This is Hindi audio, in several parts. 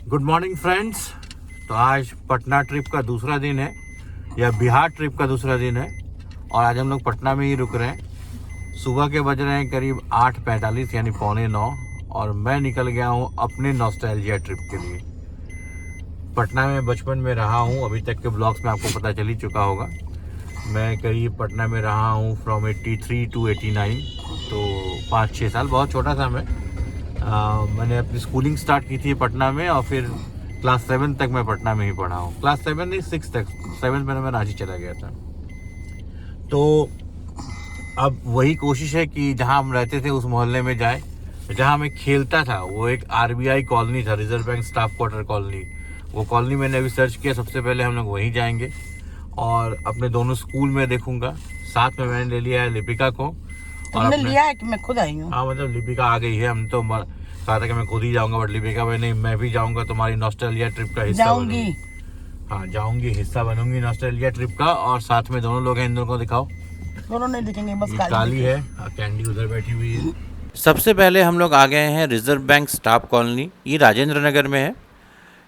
Good morning friends. तो आज पटना ट्रिप का दूसरा दिन है या बिहार ट्रिप का दूसरा दिन है और आज हम लोग पटना में ही रुक रहे हैं। सुबह के बज रहे हैं करीब 8:45 यानी 8:45 और मैं निकल गया हूँ अपने नॉस्टैल्जिया ट्रिप के लिए। पटना में बचपन में रहा हूँ, अभी तक के ब्लॉग्स में आपको पता चल ही चुका होगा। मैं करीब पटना में रहा हूँ फ्रॉम 83 to 89, तो 5-6 साल, बहुत छोटा था मैं। मैंने अपनी स्कूलिंग स्टार्ट की थी पटना में और फिर क्लास 7 तक मैं पटना में ही पढ़ा हूँ। क्लास 7 नहीं, 6 तक, 7 में मैं रांची चला गया था। तो अब वही कोशिश है कि जहाँ हम रहते थे उस मोहल्ले में जाए जहाँ मैं खेलता था। वो एक RBI कॉलोनी था, reserve bank staff quarter colony. वो कॉलोनी मैंने अभी सर्च किया, सबसे पहले हम लोग वहीं जाएंगे और अपने दोनों स्कूल में देखूंगा। साथ में मैंने ले लिया है लिपिका को। तुमने लिया है कि मैं खुद आई हूँ? हाँ, मतलब लिपिका आ गई है। हम तो कहा था कि मैं खुद ही जाऊंगा, बट लिपिका भाई नहीं, मैं भी जाऊंगा, तुम्हारी नॉस्टैल्जिया ट्रिप का हिस्सा जाऊंगी। हाँ जाऊंगी, हिस्सा बनूंगी नॉस्टैल्जिया ट्रिप का। और साथ में दोनों लोग हैं, इन दोनों को दिखाओ। दोनों नहीं दिखेंगे, बस काली है, कैंडी उधर बैठी हुई है। सबसे पहले हम लोग आ गए हैं रिजर्व बैंक स्टाफ कॉलोनी। ये राजेंद्र नगर में है।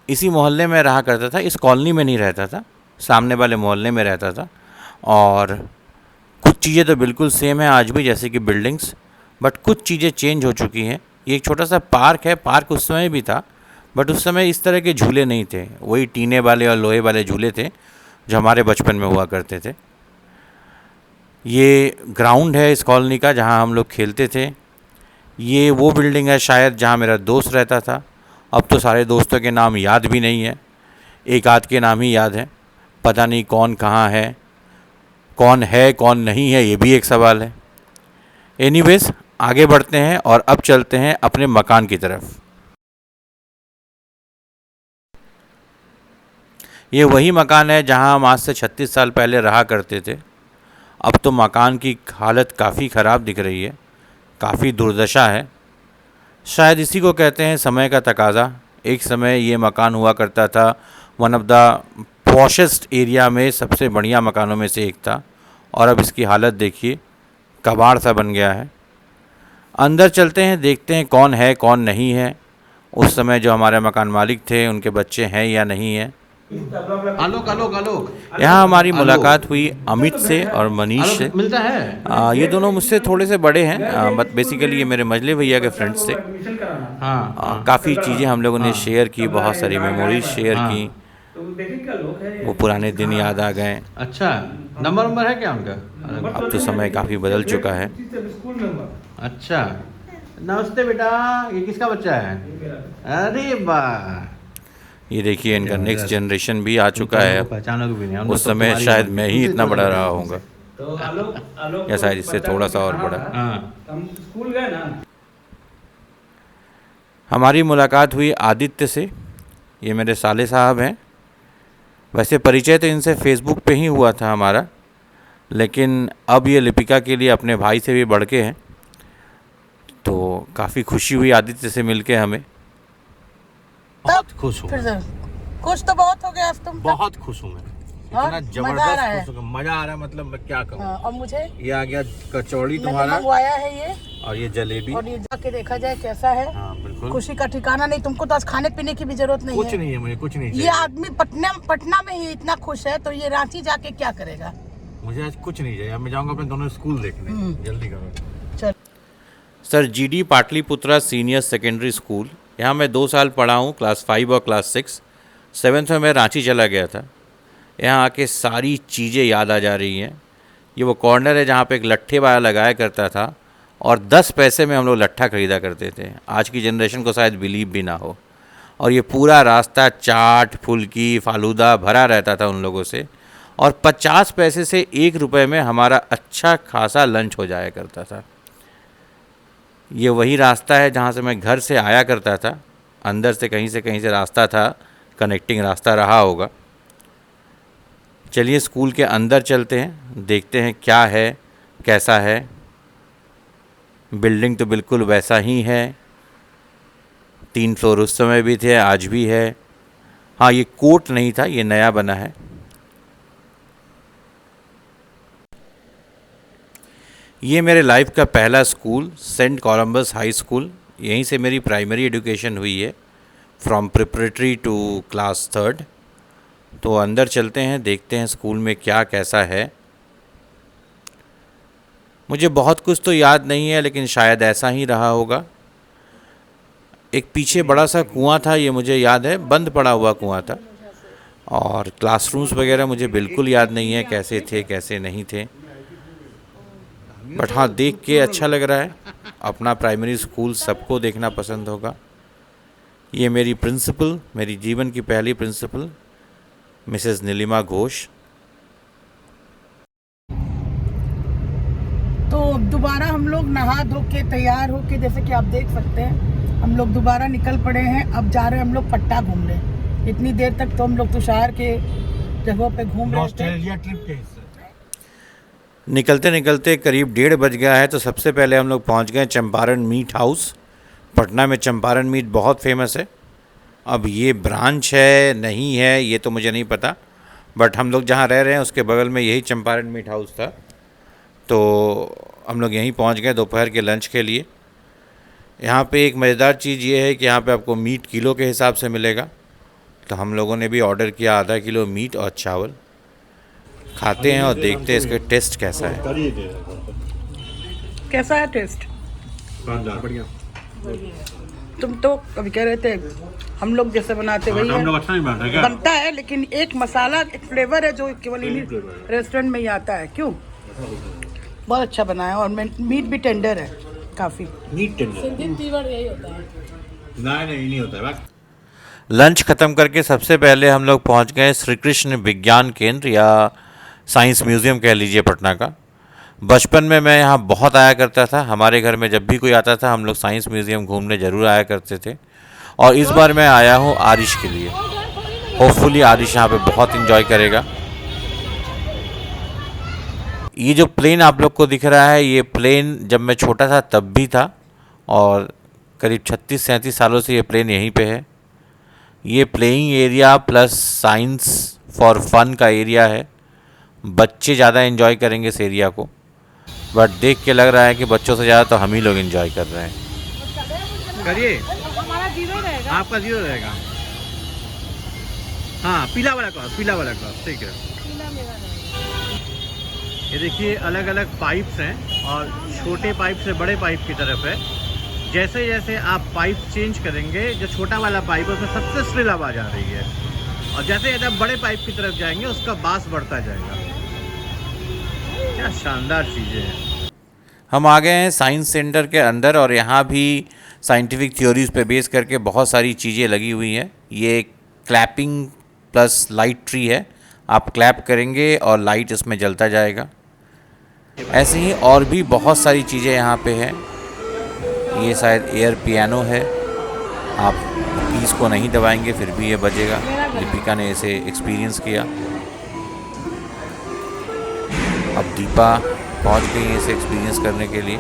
इसी मोहल्ले में रहा करता था, इस कॉलोनी में नहीं रहता था, सामने वाले मोहल्ले में रहता था। और कुछ चीज़ें तो बिल्कुल सेम है आज भी, जैसे कि बिल्डिंग्स, बट कुछ चीज़ें चेंज हो चुकी हैं। ये एक छोटा सा पार्क है, पार्क उस समय भी था, बट उस समय इस तरह के झूले नहीं थे। वही टीने वाले और लोहे वाले झूले थे जो हमारे बचपन में हुआ करते थे। ये ग्राउंड है इस कॉलोनी का जहाँ हम लोग खेलते थे। ये वो बिल्डिंग है शायद जहाँ मेरा दोस्त रहता था। अब तो सारे दोस्तों के नाम याद भी नहीं है, एक आध के नाम ही याद है। पता नहीं कौन कहाँ है कौन नहीं है, ये भी एक सवाल है। एनीवेज, आगे बढ़ते हैं और अब चलते हैं अपने मकान की तरफ। ये वही मकान है जहाँ हम आज से 36 साल पहले रहा करते थे। अब तो मकान की हालत काफ़ी ख़राब दिख रही है, काफ़ी दुर्दशा है। शायद इसी को कहते हैं समय का तकाज़ा। एक समय ये मकान हुआ करता था, one of the poshest area में सबसे बढ़िया मकानों में से एक था, और अब इसकी हालत देखिए, कबाड़ सा बन गया है। अंदर चलते हैं, देखते हैं कौन है कौन नहीं है। उस समय जो हमारे मकान मालिक थे उनके बच्चे हैं या नहीं हैं। आलोक आलोक आलोक यहाँ हमारी मुलाकात हुई अमित से और मनीष से। मिलता है। ये दोनों मुझसे थोड़े से बड़े हैं, बट बेसिकली ये मेरे मजले भैया के फ्रेंड्स थे। हाँ, काफ़ी चीज़ें हम लोगों ने शेयर की, बहुत सारी मेमोरीज शेयर हाँ। की। वो पुराने दिन याद आ गए। अच्छा, नंबर है क्या उनका? अब तो समय काफ़ी बदल चुका है। अच्छा, नमस्ते बेटा, ये किसका बच्चा है? अरे वाह, ये देखिए, इनका नेक्स्ट जनरेशन भी आ चुका है। पहचानोगे भी नहीं। उस समय शायद मैं ही इतना बड़ा रहा होऊंगा, तो आलोक या शायद इससे थोड़ा सा और बड़ा। हाँ, हम स्कूल गए ना। हमारी मुलाकात हुई आदित्य से। ये मेरे साले साहब हैं। वैसे परिचय तो इनसे फेसबुक पे ही हुआ था हमारा, लेकिन अब ये लिपिका के लिए अपने भाई से भी बढ़ के हैं। तो काफ़ी खुशी हुई आदित्य से मिलके हमें। बहुत खुश हूँ, फिर से कुछ तो बहुत हो गया आज तुम। बहुत खुश हूँ मैं। हाँ, इतना मजा आ रहा है। जबरदस्त खुश हूँ, मजा आ रहा है। मतलब मैं क्या कहूँ। और मुझे ये आ गया कचौड़ी मैंने तुम्हारा, मंगवाया है ये, और ये जलेबी। और ये जाके देखा जाए कैसा है। हाँ बिल्कुल, खुशी का ठिकाना नहीं। तुमको तो आज खाने पीने की भी जरूरत नहीं कुछ है। नहीं है, मुझे कुछ नहीं ये चाहिए। आदमी पटना में ही इतना खुश है, तो ये रांची जाके क्या करेगा? मुझे आज कुछ नहीं चाहिए। अब मैं जाऊंगा अपने दोनों स्कूल देखने। जल्दी करो। चल, sir GD Pataliputra senior secondary school, यहाँ मैं 2 साल पढ़ा हूँ, क्लास 5 और क्लास 6। 7th में मैं रांची चला गया था। यहाँ आके सारी चीज़ें याद आ जा रही हैं। ये वो कॉर्नर है जहाँ पे एक लट्ठे वाला लगाया करता था, और 10 पैसे में हम लोग लट्ठा ख़रीदा करते थे। आज की जनरेशन को शायद बिलीव भी ना हो। और ये पूरा रास्ता चाट, फुल्की, फालूदा भरा रहता था उन लोगों से, और 50 पैसे से 1 रुपये में हमारा अच्छा खासा लंच हो जाया करता था। ये वही रास्ता है जहाँ से मैं घर से आया करता था। अंदर से कहीं से रास्ता था, कनेक्टिंग रास्ता रहा होगा। चलिए स्कूल के अंदर चलते हैं, देखते हैं क्या है कैसा है। बिल्डिंग तो बिल्कुल वैसा ही है। 3 फ्लोर उस समय भी थे, आज भी है। हाँ, ये कोर्ट नहीं था, ये नया बना है। ये मेरे लाइफ का पहला school, saint Columbus high school. यहीं से मेरी प्राइमरी एजुकेशन हुई है। From preparatory to class 3rd। तो अंदर चलते हैं, देखते हैं स्कूल में क्या कैसा है। मुझे बहुत कुछ तो याद नहीं है, लेकिन शायद ऐसा ही रहा होगा। एक पीछे बड़ा सा कुआं था, ये मुझे याद है, बंद पड़ा हुआ कुआं था। और क्लासरूम्स वगैरह मुझे बिल्कुल याद नहीं है कैसे थे कैसे नहीं थे, बट हाँ देख के अच्छा लग रहा है। अपना प्राइमरी स्कूल सबको देखना पसंद होगा। ये मेरी प्रिंसिपल, मेरी जीवन की पहली प्रिंसिपल मिसेस नीलिमा घोष। तो अब दोबारा हम लोग नहा धो के तैयार होके, जैसे कि आप देख सकते हैं, हम लोग दोबारा निकल पड़े हैं। अब जा रहे हैं हम लोग पट्टा घूमने। इतनी देर तक तो हम लोग तुषार के जगहों पे घूम रहे थे। ऑस्ट्रेलिया ट्रिप के हिस्से निकलते निकलते करीब 1:30 बज गया है। तो सबसे पहले हम लोग पहुंच गए चंपारण मीट हाउस। पटना में चंपारण मीट बहुत फेमस है। अब ये ब्रांच है नहीं है ये तो मुझे नहीं पता, बट हम लोग जहाँ रह रहे हैं उसके बगल में यही चंपारण मीट हाउस था। तो हम लोग यहीं पहुंच गए दोपहर के लंच के लिए। यहाँ पे एक मज़ेदार चीज़ ये है कि यहाँ पे आपको मीट किलो के हिसाब से मिलेगा। तो हम लोगों ने भी ऑर्डर किया आधा किलो मीट और चावल। खाते हैं और देखते हैं इसका टेस्ट कैसा है। कैसा है टेस्ट? बढ़िया। तुम तो कभी कह रहे थे हम लोग जैसे बनाते वही हम है। लोग अच्छा नहीं बनाते क्या? बनता है, लेकिन एक मसाला, एक फ्लेवर है जो केवल इन्हीं रेस्टोरेंट में ही आता है। क्यों? बहुत अच्छा बना है और मीट भी टेंडर है काफ़ी। मीट टेंडर नहीं होता है बात। लंच ख़त्म करके सबसे पहले हम लोग पहुँच गए श्री कृष्ण विज्ञान केंद्र या साइंस म्यूज़ियम कह लीजिए पटना का। बचपन में मैं यहाँ बहुत आया करता था। हमारे घर में जब भी कोई आता था हम लोग साइंस म्यूज़ियम घूमने ज़रूर आया करते थे। और इस बार मैं आया हूँ आरिश के लिए। होपफुली आरिश यहाँ पे बहुत इन्जॉय करेगा। ये जो प्लेन आप लोग को दिख रहा है, ये प्लेन जब मैं छोटा था तब भी था और करीब 36-37 सालों से ये प्लेन यहीं पे है। ये playing area plus science for fun का एरिया है। बच्चे ज़्यादा एंजॉय करेंगे इस एरिया को, बट देख के लग रहा है कि बच्चों से ज़्यादा तो हम ही लोग एंजॉय कर रहे हैं। करिए, आपका 0 रहेगा। हाँ, पीला वाला क्लास ठीक है। ये देखिए अलग अलग पाइप्स हैं और छोटे पाइप से बड़े पाइप की तरफ है। जैसे जैसे आप पाइप चेंज करेंगे, जो छोटा वाला पाइप है उसमें सबसे श्रिल आवाज़ आ रही है, और जैसे जैसे आप बड़े पाइप की तरफ जाएंगे उसका बास बढ़ता जाएगा। क्या शानदार चीज़ें हैं। हम आ गए हैं साइंस सेंटर के अंदर और यहाँ भी साइंटिफिक थ्योरीज पे बेस करके बहुत सारी चीज़ें लगी हुई हैं। ये क्लैपिंग प्लस लाइट ट्री है। आप क्लैप करेंगे और लाइट इसमें जलता जाएगा। ऐसे ही और भी बहुत सारी चीज़ें यहाँ पे हैं। ये शायद एयर पियानो है। आप कीज को नहीं दबाएंगे फिर भी ये बजेगा। दीपिका ने इसे एक्सपीरियंस किया। अब दीपा पहुँच गई है इसे एक्सपीरियंस करने के लिए।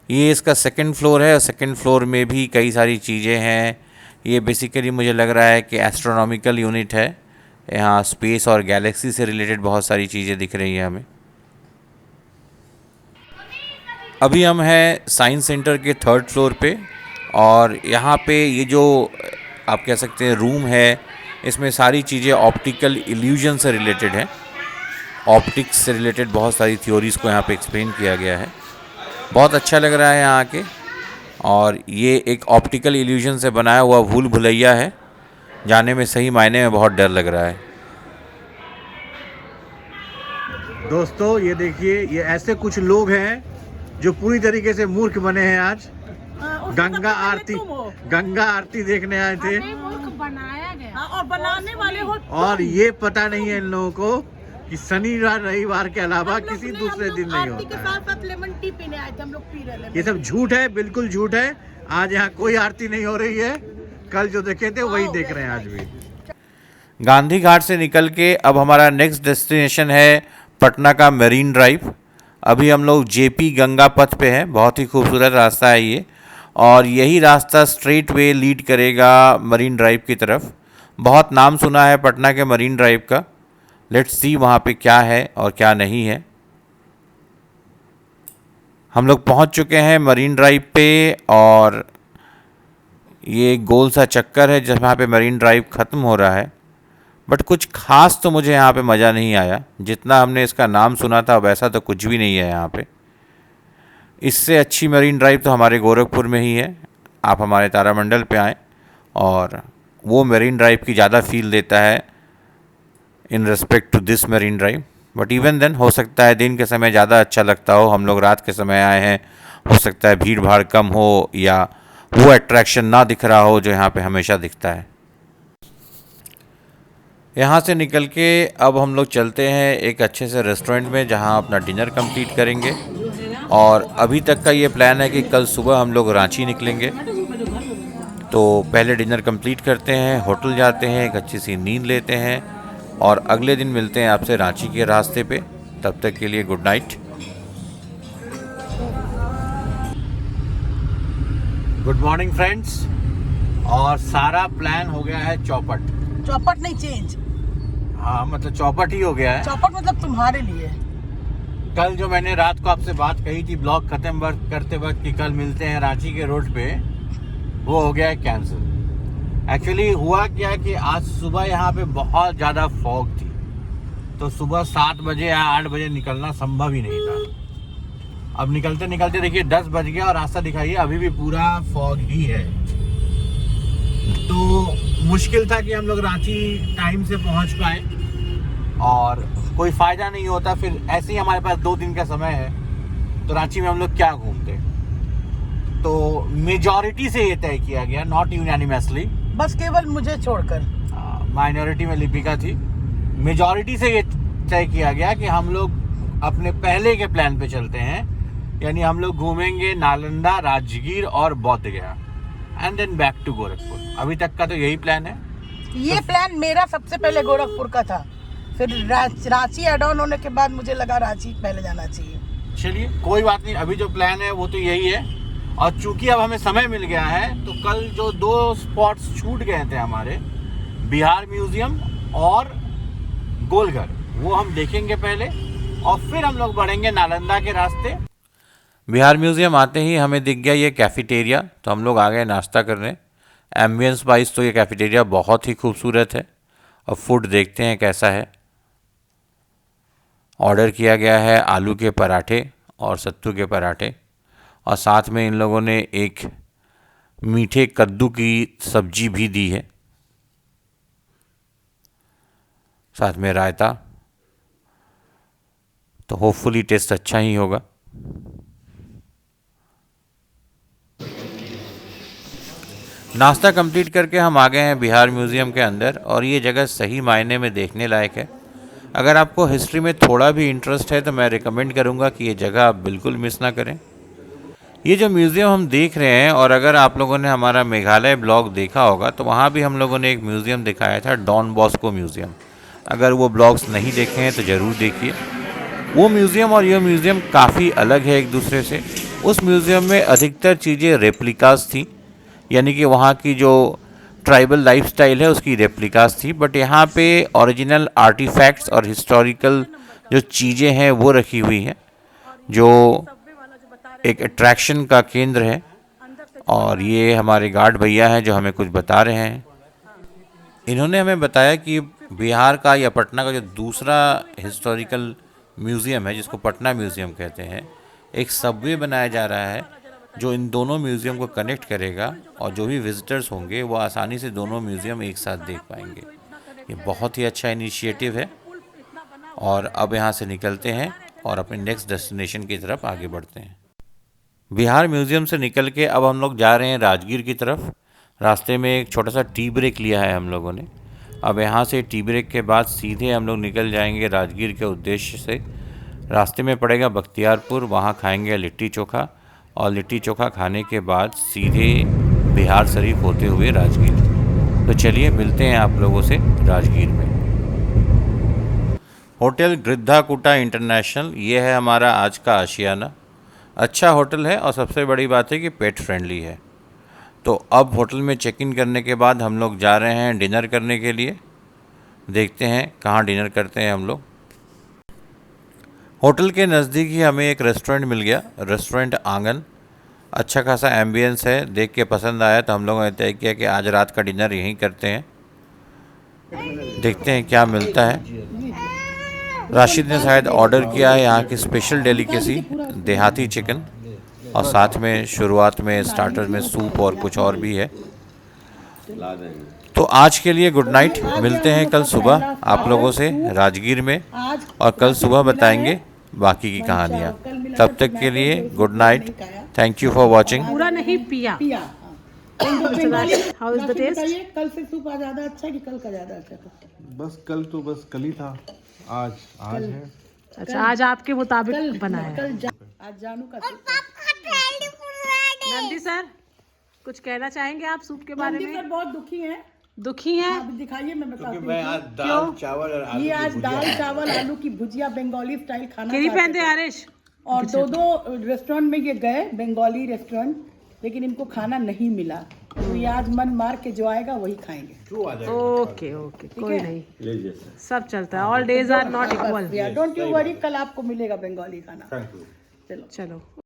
ये इसका सेकंड फ्लोर है और सेकंड फ्लोर में भी कई सारी चीज़ें हैं। ये बेसिकली मुझे लग रहा है कि एस्ट्रोनॉमिकल यूनिट है। यहाँ स्पेस और गैलेक्सी से रिलेटेड बहुत सारी चीज़ें दिख रही हैं हमें। अभी हम हैं साइंस सेंटर के 3rd फ्लोर पे और यहाँ पे ये जो आप कह सकते हैं रूम है, इसमें सारी चीज़ें ऑप्टिकल इल्यूजन से रिलेटेड हैं। ऑप्टिक्स से रिलेटेड बहुत सारी थ्योरीज़ को यहाँ पे एक्सप्लेन किया गया है। बहुत अच्छा लग रहा है यहाँ आके। और ये एक ऑप्टिकल इल्यूजन से बनाया हुआ भूल भुलैया है। जाने में सही मायने में बहुत डर लग रहा है। दोस्तों ये देखिए, ये ऐसे कुछ लोग हैं जो पूरी तरीके से मूर्ख बने हैं। आज गंगा आरती देखने आए थे बनाया गया और बनाने वाले हो। और ये पता नहीं है इन लोगों को कि शनिवार रविवार के अलावा किसी दूसरे दिन नहीं होता है। साथ लेमन टी पीने आए थे हम लोग, पी रहे थे। ये सब झूठ है, बिल्कुल झूठ है। आज यहाँ कोई आरती नहीं हो रही है। कल जो देखे थे वही देख रहे हैं आज भी। गांधी घाट से निकल के अब हमारा नेक्स्ट डेस्टिनेशन है पटना का मरीन ड्राइव। अभी हम लोग जेपी गंगा पथ पे हैं। बहुत ही खूबसूरत रास्ता है ये और यही रास्ता स्ट्रेट वे लीड करेगा मरीन ड्राइव की तरफ। बहुत नाम सुना है पटना के मरीन ड्राइव का। लेट्स सी वहाँ पे क्या है और क्या नहीं है। हम लोग पहुंच चुके हैं मरीन ड्राइव पे, और ये गोल सा चक्कर है जहाँ पे मरीन ड्राइव ख़त्म हो रहा है। बट कुछ ख़ास तो मुझे यहाँ पे मज़ा नहीं आया। जितना हमने इसका नाम सुना था वैसा तो कुछ भी नहीं है यहाँ पे। इससे अच्छी मरीन ड्राइव तो हमारे गोरखपुर में ही है। आप हमारे तारामंडल पे आएँ, और वो मरीन ड्राइव की ज़्यादा फील देता है in respect to this Marine Drive. But even then हो सकता है दिन के समय ज़्यादा अच्छा लगता हो। हम लोग रात के समय आए हैं, हो सकता है भीड़ भाड़ कम हो या वो अट्रैक्शन ना दिख रहा हो जो यहाँ पे हमेशा दिखता है। यहाँ से निकल के अब हम लोग चलते हैं एक अच्छे से रेस्टोरेंट में जहाँ अपना डिनर कंप्लीट करेंगे। और अभी तक का ये प्लान है कि कल सुबह हम लोग रांची निकलेंगे। तो पहले डिनर कंप्लीट करते हैं, होटल जाते हैं, एक अच्छी सी नींद लेते हैं, और अगले दिन मिलते हैं आपसे रांची के रास्ते पे। तब तक के लिए good night. Good morning friends. और सारा प्लान हो गया है चौपट। चौपट नहीं, चेंज। हाँ, मतलब चौपट ही हो गया है। चौपट मतलब तुम्हारे लिए। कल जो मैंने रात को आपसे बात कही थी ब्लॉग खत्म करते वक्त कि कल मिलते हैं रांची के रोड पे, वो हो गया है कैंसिल। एक्चुअली हुआ क्या कि आज सुबह यहाँ पे बहुत ज़्यादा फॉग थी, तो सुबह 7 बजे या 8 बजे निकलना संभव ही नहीं था। अब निकलते निकलते देखिए 10 बज गया और रास्ता दिखाइए अभी भी पूरा फॉग ही है। तो मुश्किल था कि हम लोग रांची टाइम से पहुँच पाए, और कोई फ़ायदा नहीं होता फिर। ऐसे ही हमारे पास 2 दिन का समय है, तो रांची में हम लोग क्या घूमते। तो मेजॉरिटी से ये तय किया गया, नॉट यूनानिमसली, बस केवल मुझे छोड़कर। माइनॉरिटी में लिपिका थी। मेजॉरिटी से ये तय किया गया कि हम लोग अपने पहले के प्लान पे चलते हैं, यानी हम लोग घूमेंगे नालंदा, राजगीर और Bodh Gaya, and then back to Gorakhpur. अभी तक का तो यही प्लान है। ये प्लान मेरा सबसे पहले गोरखपुर का था, फिर रांची एड ऑन होने के बाद मुझे लगा रांची पहले जाना चाहिए। चलिए कोई बात नहीं, अभी जो प्लान है वो तो यही है। और चूंकि अब हमें समय मिल गया है, तो कल जो 2 स्पॉट्स छूट गए थे हमारे, बिहार म्यूजियम और गोलघर, वो हम देखेंगे पहले, और फिर हम लोग बढ़ेंगे नालंदा के रास्ते। बिहार म्यूज़ियम आते ही हमें दिख गया ये कैफ़ेटेरिया, तो हम लोग आ गए नाश्ता करने। एम्बियंस वाइज तो ये कैफ़ेटेरिया बहुत ही खूबसूरत है। अब फूड देखते हैं कैसा है। ऑर्डर किया गया है आलू के पराठे और सत्तू के पराठे, और साथ में इन लोगों ने एक मीठे कद्दू की सब्जी भी दी है, साथ में रायता। तो होपफुली टेस्ट अच्छा ही होगा। नाश्ता कंप्लीट करके हम आ गए हैं बिहार म्यूज़ियम के अंदर, और ये जगह सही मायने में देखने लायक है। अगर आपको हिस्ट्री में थोड़ा भी इंटरेस्ट है तो मैं रिकमेंड करूँगा कि ये जगह आप बिल्कुल मिस ना करें। ये जो म्यूज़ियम हम देख रहे हैं, और अगर आप लोगों ने हमारा मेघालय ब्लॉग देखा होगा तो वहाँ भी हम लोगों ने एक म्यूज़ियम दिखाया था, डॉन बॉस्को म्यूज़ियम। अगर वो ब्लॉग्स नहीं देखे हैं तो ज़रूर देखिए। वो म्यूज़ियम और ये म्यूज़ियम काफ़ी अलग है एक दूसरे से। उस म्यूज़ियम में अधिकतर चीज़ें रेप्लिकास थी, यानी कि वहाँ की जो ट्राइबल लाइफस्टाइल है उसकी रेप्लिकास थी। बट यहाँ पे ओरिजिनल आर्टिफैक्ट्स और हिस्टोरिकल जो चीज़ें हैं वो रखी हुई हैं, जो एक अट्रैक्शन का केंद्र है। और ये हमारे गार्ड भैया हैं जो हमें कुछ बता रहे हैं। इन्होंने हमें बताया कि बिहार का या पटना का जो दूसरा हिस्टोरिकल म्यूज़ियम है, जिसको पटना म्यूज़ियम कहते हैं, एक सबवे बनाया जा रहा है जो इन दोनों म्यूज़ियम को कनेक्ट करेगा, और जो भी विज़िटर्स होंगे वो आसानी से दोनों म्यूज़ियम एक साथ देख पाएंगे। ये बहुत ही अच्छा इनिशिएटिव है। और अब यहाँ से निकलते हैं और अपने नेक्स्ट डेस्टिनेशन की तरफ आगे बढ़ते हैं। बिहार म्यूज़ियम से निकल के अब हम लोग जा रहे हैं राजगीर की तरफ। रास्ते में एक छोटा सा टी ब्रेक लिया है हम लोगों ने। अब यहाँ से टी ब्रेक के बाद सीधे हम लोग निकल जाएंगे राजगीर के उद्देश्य से। रास्ते में पड़ेगा बख्तियारपुर, वहाँ खाएंगे लिट्टी चोखा, और लिट्टी चोखा खाने के बाद सीधे बिहार शरीफ होते हुए राजगीर। तो चलिए मिलते हैं आप लोगों से राजगीर में। होटल गिद्धाकुटा इंटरनेशनल, ये है हमारा आज का आशियाना। अच्छा होटल है, और सबसे बड़ी बात है कि पेट फ्रेंडली है। तो अब होटल में चेक इन करने के बाद हम लोग जा रहे हैं डिनर करने के लिए। देखते हैं कहाँ डिनर करते हैं हम लोग। होटल के नज़दीक ही हमें एक रेस्टोरेंट मिल गया, रेस्टोरेंट आंगन। अच्छा खासा एम्बियंस है, देख के पसंद आया तो हम लोगों ने तय किया कि आज रात का डिनर यहीं करते हैं। देखते हैं क्या मिलता है। राशिद ने शायद ऑर्डर किया है यहाँ की स्पेशल डेलिकेसी देहाती चिकन, और साथ में शुरुआत में स्टार्टर में सूप और कुछ और भी है। तो आज के लिए गुड नाइट, मिलते हैं कल सुबह आप लोगों से राजगीर में, और कल सुबह बताएंगे बाकी की कहानियाँ। तब तक के लिए good night, thank you for watching. पूरा नहीं पिया। How is the taste? कल से सूप आज ज्यादा अच्छा है कि कल का ज्यादा अच्छा था? बस कल ही था, आज है। अच्छा, आज आपके मुताबिक बना है। आज जानू का सूप। नंदी सर, कुछ कहना चाहेंगे आप सूप के बारे नंदी सर में? बहुत दुखी हैं। दुखी हैं? आप दिखाइए, मैं बताती हूँ। दाल चावल और आलू ये आज दाल चावल आलू की भुजिया बंगाली स्टाइल खाना किरी चाहते पहनते थे। आरिश। और दो रेस्टोरेंट में ये गए, बंगाली रेस्टोरेंट, लेकिन इनको खाना नहीं मिला। तो ये आज मन मार के जो आएगा वही खाएंगे। ओके ओके, कोई नहीं, सब चलता है। All days are not equal. Don't you worry, कल आपको मिलेगा बंगाली खाना। चलो।